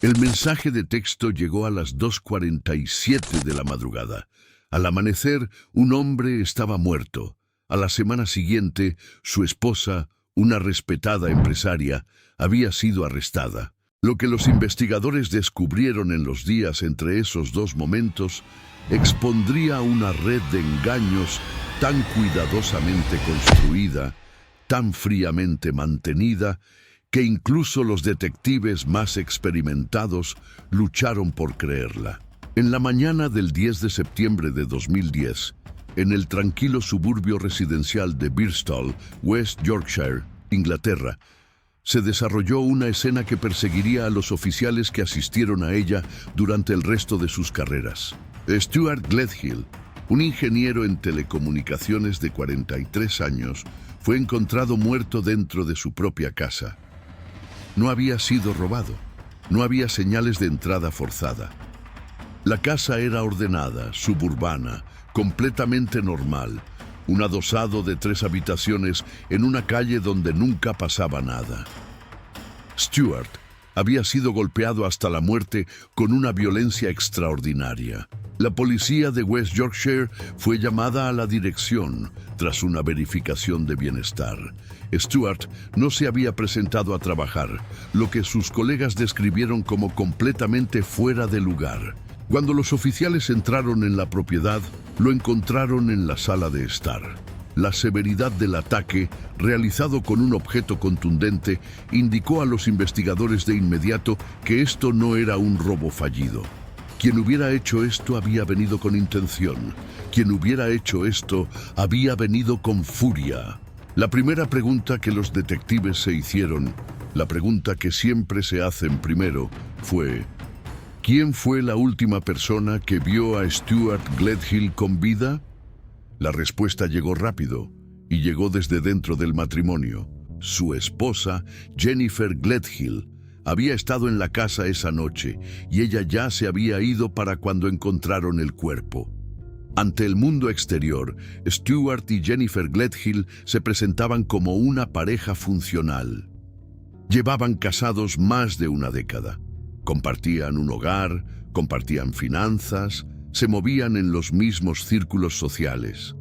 El mensaje de texto llegó a las 2:47 de la madrugada. Al amanecer, un hombre estaba muerto. A la semana siguiente, su esposa, una respetada empresaria, había sido arrestada. Lo que los investigadores descubrieron en los días entre esos dos momentos expondría una red de engaños tan cuidadosamente construida, tan fríamente mantenida, que incluso los detectives más experimentados lucharon por creerla. En la mañana del 10 de septiembre de 2010, en el tranquilo suburbio residencial de Birstall, West Yorkshire, Inglaterra, se desarrolló una escena que perseguiría a los oficiales que asistieron a ella durante el resto de sus carreras. Stuart Gledhill, un ingeniero en telecomunicaciones de 43 años, fue encontrado muerto dentro de su propia casa. No había sido robado, no había señales de entrada forzada. La casa era ordenada, suburbana, completamente normal, un adosado de 3 habitaciones en una calle donde nunca pasaba nada. Stuart había sido golpeado hasta la muerte con una violencia extraordinaria. La policía de West Yorkshire fue llamada a la dirección tras una verificación de bienestar. Stuart no se había presentado a trabajar, lo que sus colegas describieron como completamente fuera de lugar. Cuando los oficiales entraron en la propiedad, lo encontraron en la sala de estar. La severidad del ataque, realizado con un objeto contundente, indicó a los investigadores de inmediato que esto no era un robo fallido. Quien hubiera hecho esto había venido con intención. Quien hubiera hecho esto había venido con furia. La primera pregunta que los detectives se hicieron, la pregunta que siempre se hacen primero, fue: ¿quién fue la última persona que vio a Stuart Gledhill con vida? La respuesta llegó rápido y llegó desde dentro del matrimonio. Su esposa, Jennifer Gledhill, había estado en la casa esa noche y ella ya se había ido para cuando encontraron el cuerpo. Ante el mundo exterior, Stuart y Jennifer Gledhill se presentaban como una pareja funcional. Llevaban casados más de una década. Compartían un hogar, compartían finanzas, se movían en los mismos círculos sociales.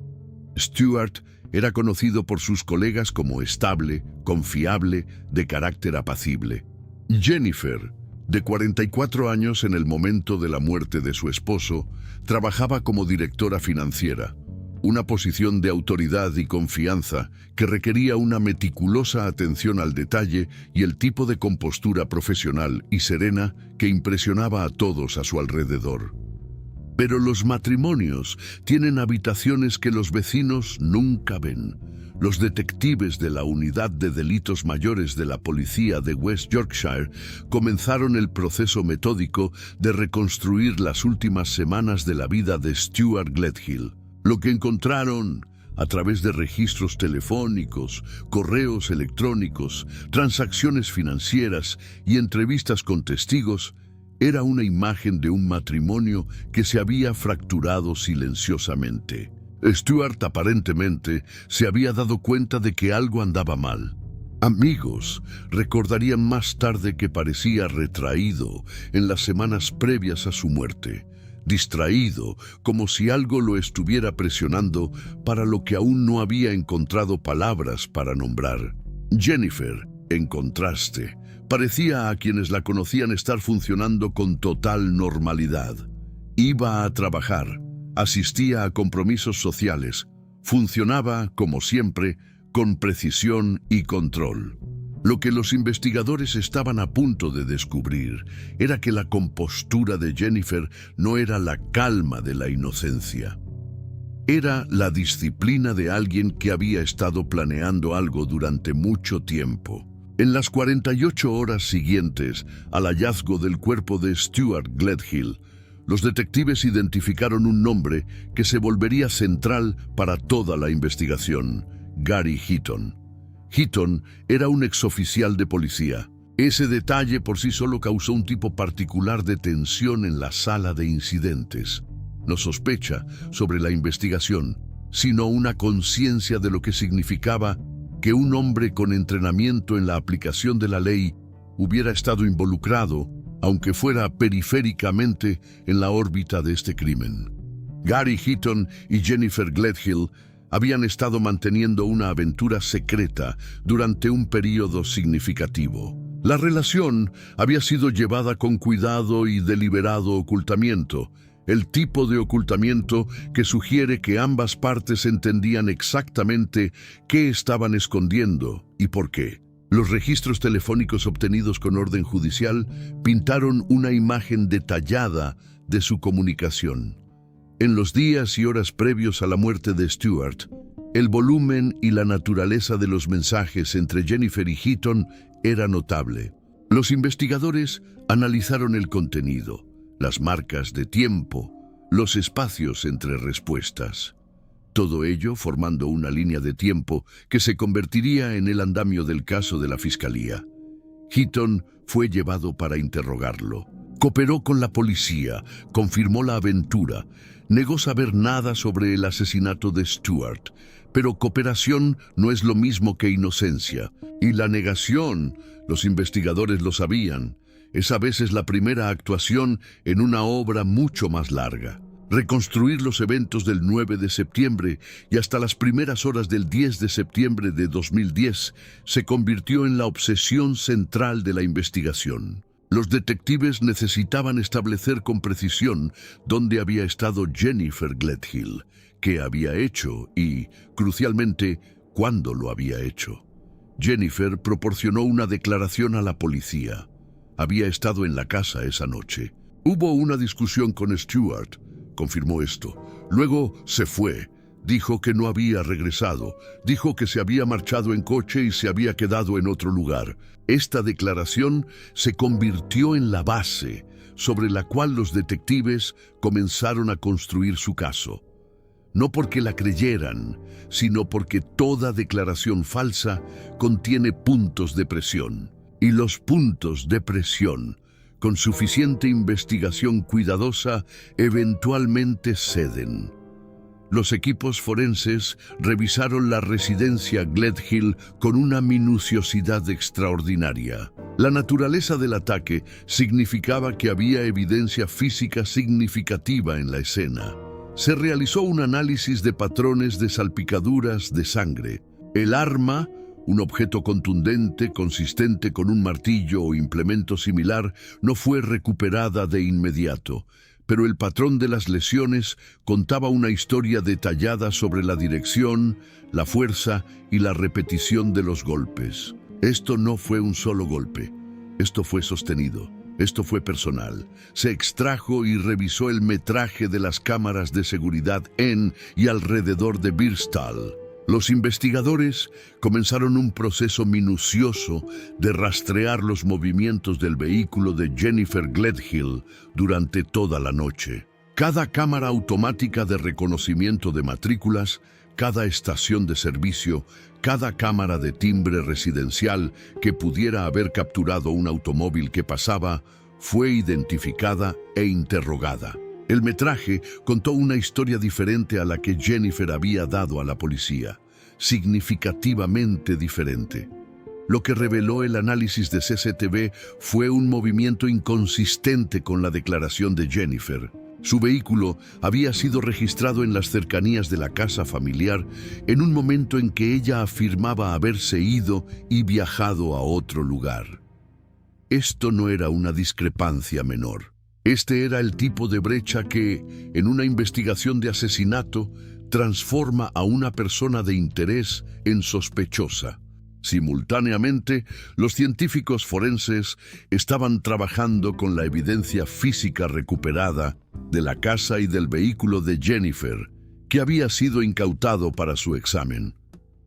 Stuart era conocido por sus colegas como estable, confiable, de carácter apacible. Jennifer, de 44 años en el momento de la muerte de su esposo, trabajaba como directora financiera, una posición de autoridad y confianza que requería una meticulosa atención al detalle y el tipo de compostura profesional y serena que impresionaba a todos a su alrededor. Pero los matrimonios tienen habitaciones que los vecinos nunca ven. Los detectives de la Unidad de Delitos Mayores de la Policía de West Yorkshire comenzaron el proceso metódico de reconstruir las últimas semanas de la vida de Stuart Gledhill. Lo que encontraron, a través de registros telefónicos, correos electrónicos, transacciones financieras y entrevistas con testigos, era una imagen de un matrimonio que se había fracturado silenciosamente. Stuart aparentemente se había dado cuenta de que algo andaba mal. Amigos recordarían más tarde que parecía retraído en las semanas previas a su muerte, distraído, como si algo lo estuviera presionando para lo que aún no había encontrado palabras para nombrar. Jennifer, en contraste, parecía a quienes la conocían estar funcionando con total normalidad. Iba a trabajar, asistía a compromisos sociales, funcionaba, como siempre, con precisión y control. Lo que los investigadores estaban a punto de descubrir era que la compostura de Jennifer no era la calma de la inocencia. Era la disciplina de alguien que había estado planeando algo durante mucho tiempo. En las 48 horas siguientes al hallazgo del cuerpo de Stuart Gledhill, los detectives identificaron un nombre que se volvería central para toda la investigación: Gary Heaton. Heaton era un exoficial de policía. Ese detalle por sí solo causó un tipo particular de tensión en la sala de incidentes. No sospecha sobre la investigación, sino una conciencia de lo que significaba que un hombre con entrenamiento en la aplicación de la ley hubiera estado involucrado aunque fuera periféricamente en la órbita de este crimen. Gary Heaton y Jennifer Gledhill habían estado manteniendo una aventura secreta durante un período significativo. La relación había sido llevada con cuidado y deliberado ocultamiento, el tipo de ocultamiento que sugiere que ambas partes entendían exactamente qué estaban escondiendo y por qué. Los registros telefónicos obtenidos con orden judicial pintaron una imagen detallada de su comunicación. En los días y horas previos a la muerte de Stuart, el volumen y la naturaleza de los mensajes entre Jennifer y Heaton era notable. Los investigadores analizaron el contenido, las marcas de tiempo, los espacios entre respuestas. Todo ello formando una línea de tiempo que se convertiría en el andamio del caso de la Fiscalía. Heaton fue llevado para interrogarlo. Cooperó con la policía, confirmó la aventura, negó saber nada sobre el asesinato de Stuart, pero cooperación no es lo mismo que inocencia. Y la negación, los investigadores lo sabían, es a veces la primera actuación en una obra mucho más larga. Reconstruir los eventos del 9 de septiembre y hasta las primeras horas del 10 de septiembre de 2010 se convirtió en la obsesión central de la investigación. Los detectives necesitaban establecer con precisión dónde había estado Jennifer Gledhill, qué había hecho y, crucialmente, cuándo lo había hecho. Jennifer proporcionó una declaración a la policía. Había estado en la casa esa noche. Hubo una discusión con Stuart, confirmó esto. Luego se fue. Dijo que no había regresado. Dijo que se había marchado en coche y se había quedado en otro lugar. Esta declaración se convirtió en la base sobre la cual los detectives comenzaron a construir su caso. No porque la creyeran, sino porque toda declaración falsa contiene puntos de presión. Y los puntos de presión, con suficiente investigación cuidadosa, eventualmente ceden. Los equipos forenses revisaron la residencia Gledhill con una minuciosidad extraordinaria. La naturaleza del ataque significaba que había evidencia física significativa en la escena. Se realizó un análisis de patrones de salpicaduras de sangre. El arma, un objeto contundente, consistente con un martillo o implemento similar, no fue recuperada de inmediato, pero el patrón de las lesiones contaba una historia detallada sobre la dirección, la fuerza y la repetición de los golpes. Esto no fue un solo golpe, esto fue sostenido, esto fue personal. Se extrajo y revisó el metraje de las cámaras de seguridad en y alrededor de Birstall. Los investigadores comenzaron un proceso minucioso de rastrear los movimientos del vehículo de Jennifer Gledhill durante toda la noche. Cada cámara automática de reconocimiento de matrículas, cada estación de servicio, cada cámara de timbre residencial que pudiera haber capturado un automóvil que pasaba, fue identificada e interrogada. El metraje contó una historia diferente a la que Jennifer había dado a la policía, significativamente diferente. Lo que reveló el análisis de CCTV fue un movimiento inconsistente con la declaración de Jennifer. Su vehículo había sido registrado en las cercanías de la casa familiar en un momento en que ella afirmaba haberse ido y viajado a otro lugar. Esto no era una discrepancia menor. Este era el tipo de brecha que, en una investigación de asesinato, transforma a una persona de interés en sospechosa. Simultáneamente, los científicos forenses estaban trabajando con la evidencia física recuperada de la casa y del vehículo de Jennifer, que había sido incautado para su examen.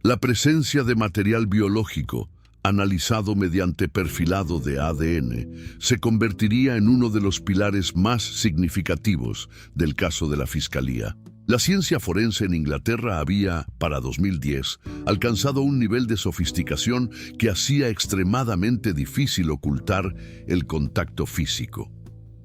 La presencia de material biológico, analizado mediante perfilado de ADN, se convertiría en uno de los pilares más significativos del caso de la Fiscalía. La ciencia forense en Inglaterra había, para 2010, alcanzado un nivel de sofisticación que hacía extremadamente difícil ocultar el contacto físico.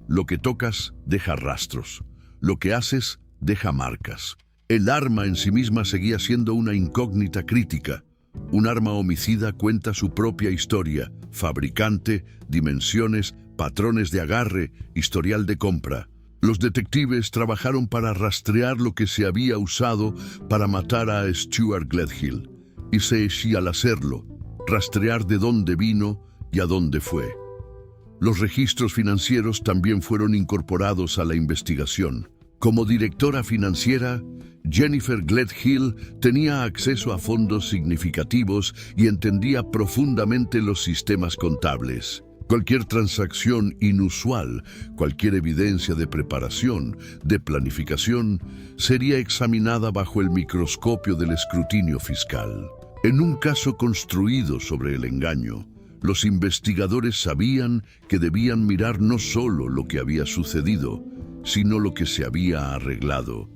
Lo que tocas deja rastros, lo que haces deja marcas. El arma en sí misma seguía siendo una incógnita crítica. Un arma homicida cuenta su propia historia, fabricante, dimensiones, patrones de agarre, historial de compra. Los detectives trabajaron para rastrear lo que se había usado para matar a Stuart Gledhill. Y al hacerlo, rastrear de dónde vino y a dónde fue. Los registros financieros también fueron incorporados a la investigación. Como directora financiera, Jennifer Gledhill tenía acceso a fondos significativos y entendía profundamente los sistemas contables. Cualquier transacción inusual, cualquier evidencia de preparación, de planificación, sería examinada bajo el microscopio del escrutinio fiscal. En un caso construido sobre el engaño, los investigadores sabían que debían mirar no solo lo que había sucedido, sino lo que se había arreglado,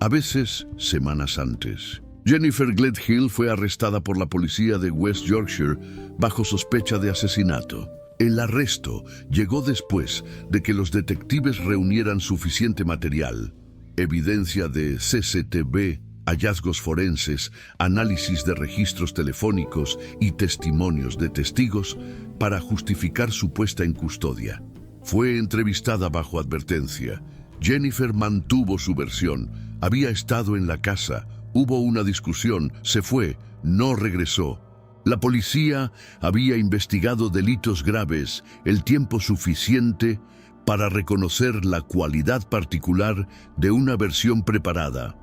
a veces semanas antes. Jennifer Gledhill fue arrestada por la policía de West Yorkshire bajo sospecha de asesinato. El arresto llegó después de que los detectives reunieran suficiente material, evidencia de CCTV, hallazgos forenses, análisis de registros telefónicos y testimonios de testigos para justificar su puesta en custodia. Fue entrevistada bajo advertencia. Jennifer mantuvo su versión. Había estado en la casa, hubo una discusión, se fue, no regresó. La policía había investigado delitos graves el tiempo suficiente para reconocer la cualidad particular de una versión preparada,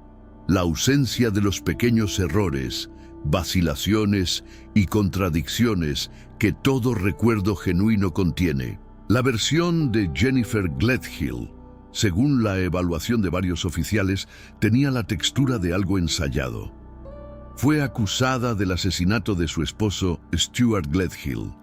la ausencia de los pequeños errores, vacilaciones y contradicciones que todo recuerdo genuino contiene. La versión de Jennifer Gledhill, según la evaluación de varios oficiales, tenía la textura de algo ensayado. Fue acusada del asesinato de su esposo, Stuart Gledhill.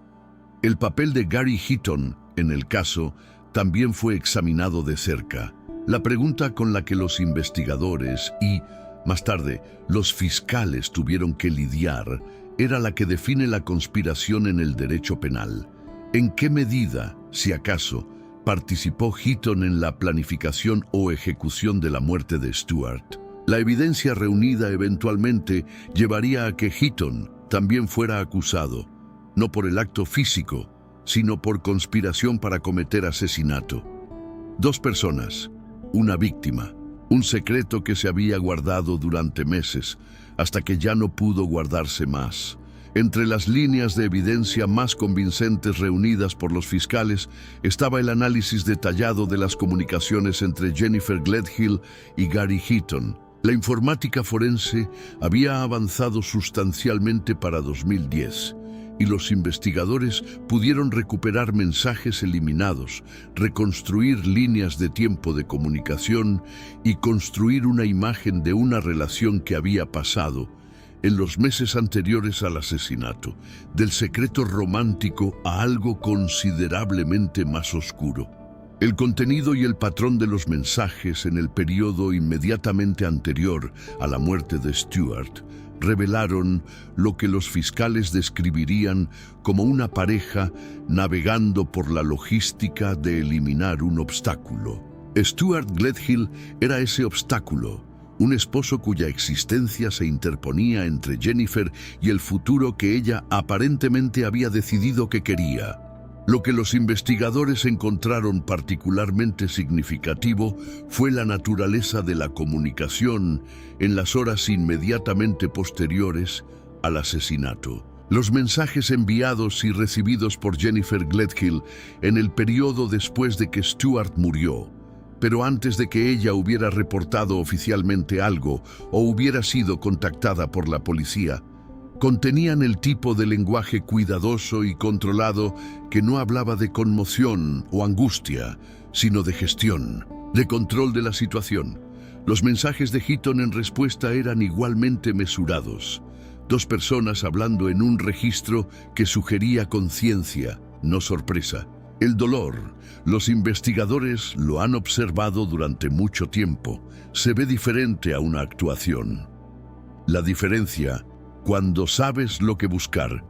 El papel de Gary Heaton en el caso también fue examinado de cerca. La pregunta con la que los investigadores y, más tarde, los fiscales tuvieron que lidiar era la que define la conspiración en el derecho penal. ¿En qué medida, si acaso, participó Heaton en la planificación o ejecución de la muerte de Stuart? La evidencia reunida eventualmente llevaría a que Heaton también fuera acusado, no por el acto físico, sino por conspiración para cometer asesinato. Dos personas, una víctima, un secreto que se había guardado durante meses, hasta que ya no pudo guardarse más. Entre las líneas de evidencia más convincentes reunidas por los fiscales estaba el análisis detallado de las comunicaciones entre Jennifer Gledhill y Gary Heaton. La informática forense había avanzado sustancialmente para 2010 y los investigadores pudieron recuperar mensajes eliminados, reconstruir líneas de tiempo de comunicación y construir una imagen de una relación que había pasado en los meses anteriores al asesinato, del secreto romántico a algo considerablemente más oscuro. El contenido y el patrón de los mensajes en el periodo inmediatamente anterior a la muerte de Stuart revelaron lo que los fiscales describirían como una pareja navegando por la logística de eliminar un obstáculo. Stuart Gledhill era ese obstáculo, un esposo cuya existencia se interponía entre Jennifer y el futuro que ella aparentemente había decidido que quería. Lo que los investigadores encontraron particularmente significativo fue la naturaleza de la comunicación en las horas inmediatamente posteriores al asesinato. Los mensajes enviados y recibidos por Jennifer Gledhill en el periodo después de que Stuart murió, pero antes de que ella hubiera reportado oficialmente algo o hubiera sido contactada por la policía, contenían el tipo de lenguaje cuidadoso y controlado que no hablaba de conmoción o angustia, sino de gestión, de control de la situación. Los mensajes de Heaton en respuesta eran igualmente mesurados. Dos personas hablando en un registro que sugería conciencia, no sorpresa. El dolor, los investigadores lo han observado durante mucho tiempo, se ve diferente a una actuación. La diferencia, cuando sabes lo que buscar,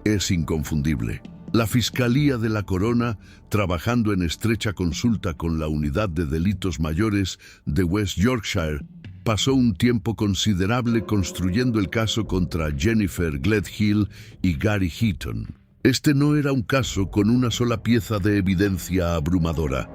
es inconfundible. La Fiscalía de la Corona, trabajando en estrecha consulta con la Unidad de Delitos Mayores de West Yorkshire, pasó un tiempo considerable construyendo el caso contra Jennifer Gledhill y Gary Heaton. Este no era un caso con una sola pieza de evidencia abrumadora.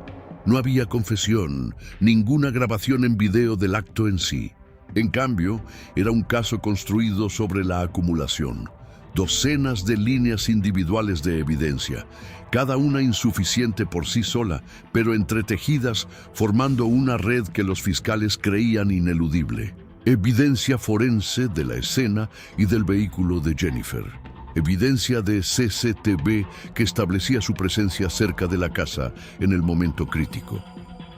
No había confesión, ninguna grabación en video del acto en sí. En cambio, era un caso construido sobre la acumulación. Docenas de líneas individuales de evidencia, cada una insuficiente por sí sola, pero entretejidas formando una red que los fiscales creían ineludible. Evidencia forense de la escena y del vehículo de Jennifer. Evidencia de CCTV que establecía su presencia cerca de la casa en el momento crítico.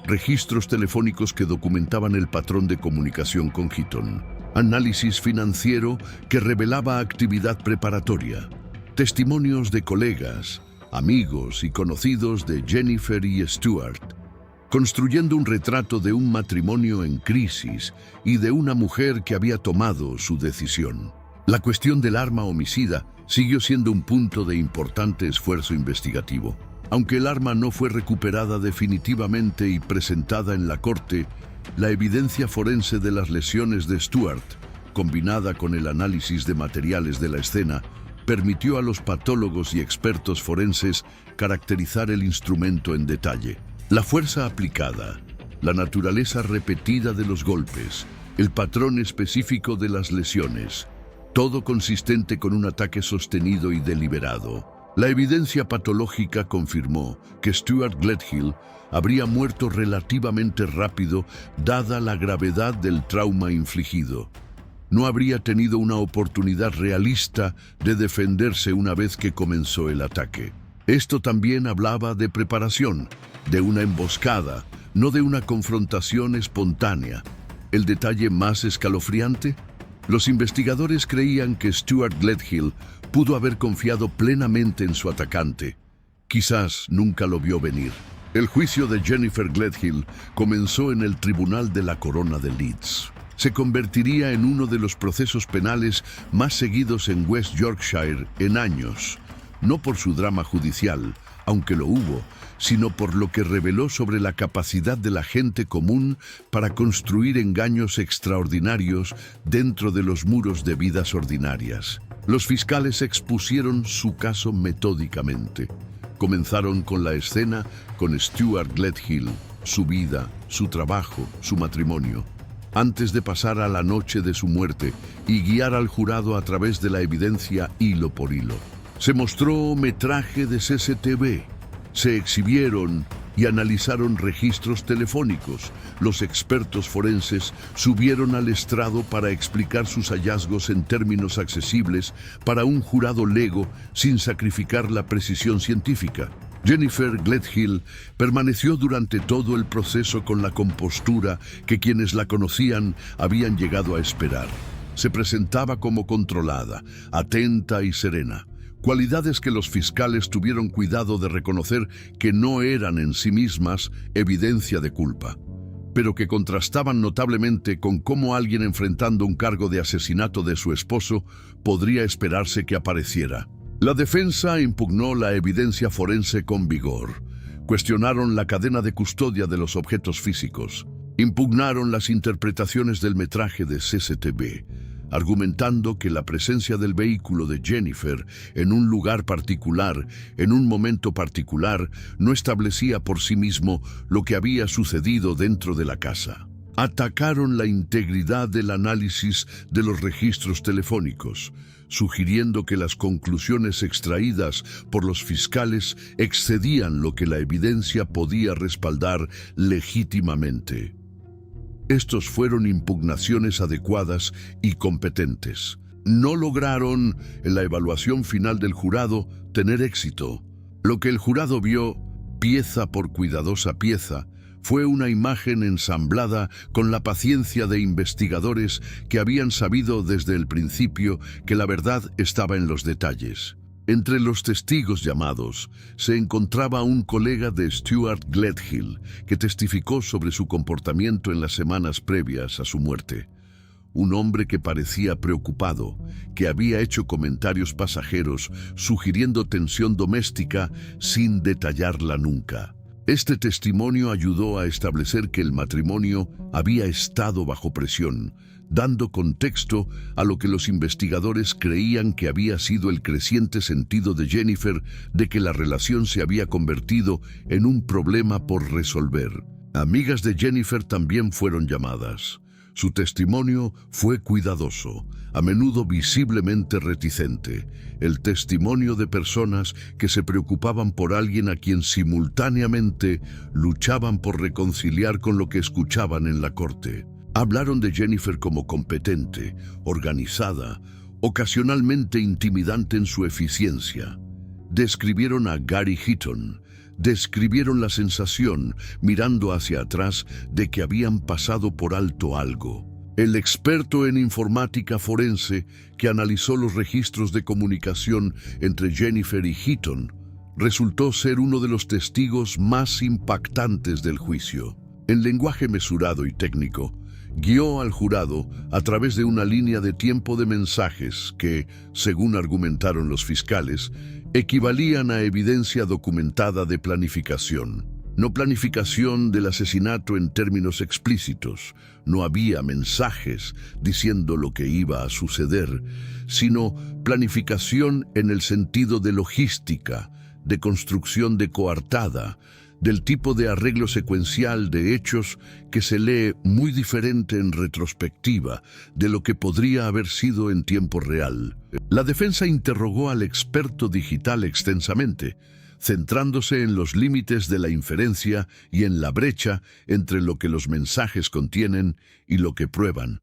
Registros telefónicos que documentaban el patrón de comunicación con Heaton. Análisis financiero que revelaba actividad preparatoria. Testimonios de colegas, amigos y conocidos de Jennifer y Stuart, construyendo un retrato de un matrimonio en crisis y de una mujer que había tomado su decisión. La cuestión del arma homicida siguió siendo un punto de importante esfuerzo investigativo. Aunque el arma no fue recuperada definitivamente y presentada en la corte, la evidencia forense de las lesiones de Stuart, combinada con el análisis de materiales de la escena, permitió a los patólogos y expertos forenses caracterizar el instrumento en detalle. La fuerza aplicada, la naturaleza repetida de los golpes, el patrón específico de las lesiones, todo consistente con un ataque sostenido y deliberado. La evidencia patológica confirmó que Stuart Gledhill habría muerto relativamente rápido dada la gravedad del trauma infligido. No habría tenido una oportunidad realista de defenderse una vez que comenzó el ataque. Esto también hablaba de preparación, de una emboscada, no de una confrontación espontánea. ¿El detalle más escalofriante? Los investigadores creían que Stuart Gledhill pudo haber confiado plenamente en su atacante. Quizás nunca lo vio venir. El juicio de Jennifer Gledhill comenzó en el Tribunal de la Corona de Leeds. Se convertiría en uno de los procesos penales más seguidos en West Yorkshire en años, no por su drama judicial, aunque lo hubo, sino por lo que reveló sobre la capacidad de la gente común para construir engaños extraordinarios dentro de los muros de vidas ordinarias. Los fiscales expusieron su caso metódicamente. Comenzaron con la escena con Stuart Gledhill, su vida, su trabajo, su matrimonio, antes de pasar a la noche de su muerte y guiar al jurado a través de la evidencia hilo por hilo. Se mostró metraje de CCTV, se exhibieron y analizaron registros telefónicos. Los expertos forenses subieron al estrado para explicar sus hallazgos en términos accesibles para un jurado lego sin sacrificar la precisión científica. Jennifer Gledhill permaneció durante todo el proceso con la compostura que quienes la conocían habían llegado a esperar. Se presentaba como controlada, atenta y serena. Cualidades que los fiscales tuvieron cuidado de reconocer que no eran en sí mismas evidencia de culpa, pero que contrastaban notablemente con cómo alguien enfrentando un cargo de asesinato de su esposo podría esperarse que apareciera. La defensa impugnó la evidencia forense con vigor. Cuestionaron la cadena de custodia de los objetos físicos. Impugnaron las interpretaciones del metraje de CCTV, argumentando que la presencia del vehículo de Jennifer en un lugar particular, en un momento particular, no establecía por sí mismo lo que había sucedido dentro de la casa. Atacaron la integridad del análisis de los registros telefónicos, sugiriendo que las conclusiones extraídas por los fiscales excedían lo que la evidencia podía respaldar legítimamente. Estos fueron impugnaciones adecuadas y competentes. No lograron, en la evaluación final del jurado, tener éxito. Lo que el jurado vio, pieza por cuidadosa pieza, fue una imagen ensamblada con la paciencia de investigadores que habían sabido desde el principio que la verdad estaba en los detalles. Entre los testigos llamados se encontraba un colega de Stuart Gledhill que testificó sobre su comportamiento en las semanas previas a su muerte. Un hombre que parecía preocupado, que había hecho comentarios pasajeros sugiriendo tensión doméstica sin detallarla nunca. Este testimonio ayudó a establecer que el matrimonio había estado bajo presión, dando contexto a lo que los investigadores creían que había sido el creciente sentido de Jennifer de que la relación se había convertido en un problema por resolver. Amigas de Jennifer también fueron llamadas. Su testimonio fue cuidadoso, a menudo visiblemente reticente, el testimonio de personas que se preocupaban por alguien a quien simultáneamente luchaban por reconciliar con lo que escuchaban en la corte. Hablaron de Jennifer como competente, organizada, ocasionalmente intimidante en su eficiencia. Describieron a Gary Heaton, describieron la sensación, mirando hacia atrás, de que habían pasado por alto algo. El experto en informática forense que analizó los registros de comunicación entre Jennifer y Heaton resultó ser uno de los testigos más impactantes del juicio. En lenguaje mesurado y técnico, guió al jurado a través de una línea de tiempo de mensajes que, según argumentaron los fiscales, equivalían a evidencia documentada de planificación. No planificación del asesinato en términos explícitos, no había mensajes diciendo lo que iba a suceder, sino planificación en el sentido de logística, de construcción de coartada, del tipo de arreglo secuencial de hechos que se lee muy diferente en retrospectiva de lo que podría haber sido en tiempo real. La defensa interrogó al experto digital extensamente, centrándose en los límites de la inferencia y en la brecha entre lo que los mensajes contienen y lo que prueban.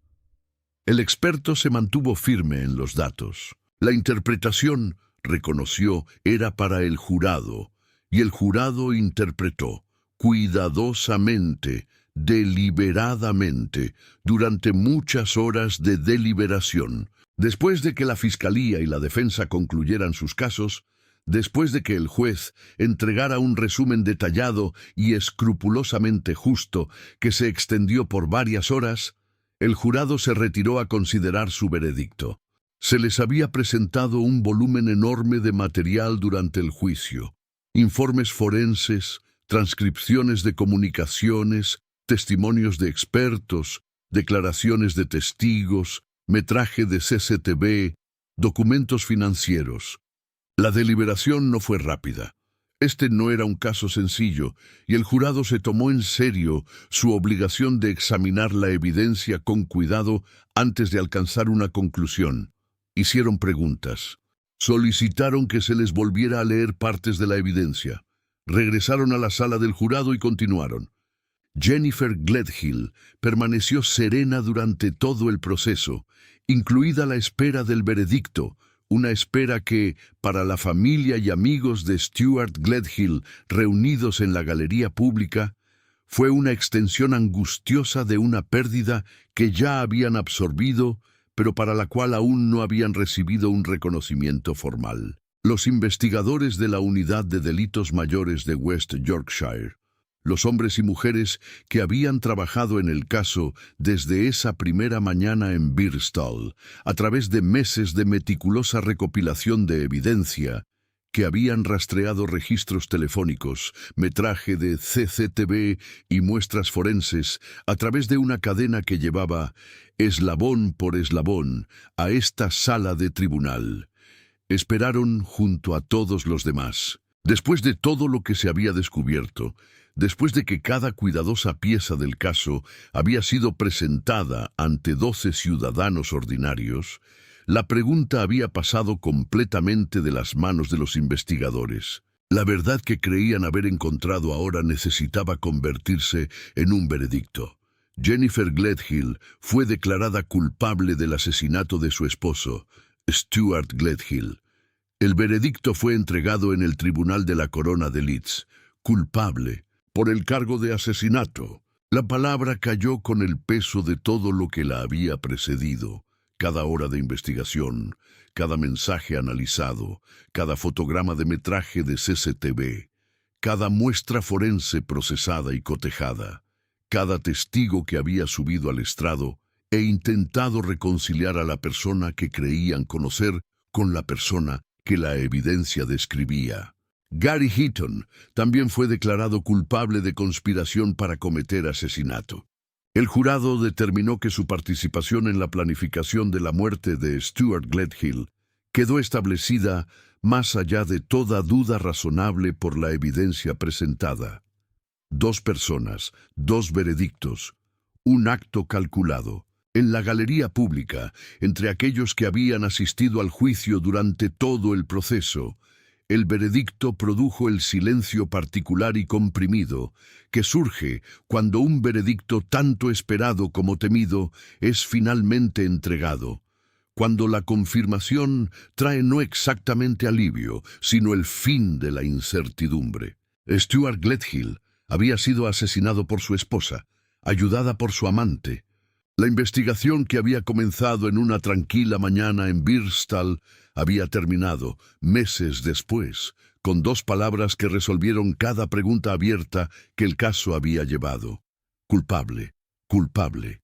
El experto se mantuvo firme en los datos. La interpretación, reconoció, era para el jurado, y el jurado interpretó cuidadosamente, deliberadamente, durante muchas horas de deliberación. Después de que la fiscalía y la defensa concluyeran sus casos, después de que el juez entregara un resumen detallado y escrupulosamente justo que se extendió por varias horas, el jurado se retiró a considerar su veredicto. Se les había presentado un volumen enorme de material durante el juicio. Informes forenses, transcripciones de comunicaciones, testimonios de expertos, declaraciones de testigos, metraje de CCTV, documentos financieros. La deliberación no fue rápida. Este no era un caso sencillo, y el jurado se tomó en serio su obligación de examinar la evidencia con cuidado antes de alcanzar una conclusión. Hicieron preguntas. Solicitaron que se les volviera a leer partes de la evidencia. Regresaron a la sala del jurado y continuaron. Jennifer Gledhill permaneció serena durante todo el proceso, incluida la espera del veredicto, una espera que, para la familia y amigos de Stuart Gledhill reunidos en la galería pública, fue una extensión angustiosa de una pérdida que ya habían absorbido, pero para la cual aún no habían recibido un reconocimiento formal. Los investigadores de la Unidad de Delitos Mayores de West Yorkshire, los hombres y mujeres que habían trabajado en el caso desde esa primera mañana en Birstall, a través de meses de meticulosa recopilación de evidencia, que habían rastreado registros telefónicos, metraje de CCTV y muestras forenses a través de una cadena que llevaba, eslabón por eslabón, a esta sala de tribunal. Esperaron junto a todos los demás. Después de todo lo que se había descubierto, después de que cada cuidadosa pieza del caso había sido presentada ante 12 ciudadanos ordinarios, la pregunta había pasado completamente de las manos de los investigadores. La verdad que creían haber encontrado ahora necesitaba convertirse en un veredicto. Jennifer Gledhill fue declarada culpable del asesinato de su esposo, Stuart Gledhill. El veredicto fue entregado en el Tribunal de la Corona de Leeds. Culpable por el cargo de asesinato. La palabra cayó con el peso de todo lo que la había precedido. Cada hora de investigación, cada mensaje analizado, cada fotograma de metraje de CCTV, cada muestra forense procesada y cotejada, cada testigo que había subido al estrado e intentado reconciliar a la persona que creían conocer con la persona que la evidencia describía. Gary Heaton también fue declarado culpable de conspiración para cometer asesinato. El jurado determinó que su participación en la planificación de la muerte de Stuart Gledhill quedó establecida más allá de toda duda razonable por la evidencia presentada. 2 personas, 2 veredictos, un acto calculado. En la galería pública, entre aquellos que habían asistido al juicio durante todo el proceso, el veredicto produjo el silencio particular y comprimido que surge cuando un veredicto tanto esperado como temido es finalmente entregado, cuando la confirmación trae no exactamente alivio, sino el fin de la incertidumbre. Stuart Gledhill había sido asesinado por su esposa, ayudada por su amante. La investigación que había comenzado en una tranquila mañana en Birstall había terminado, meses después, con 2 palabras que resolvieron cada pregunta abierta que el caso había llevado. Culpable, culpable.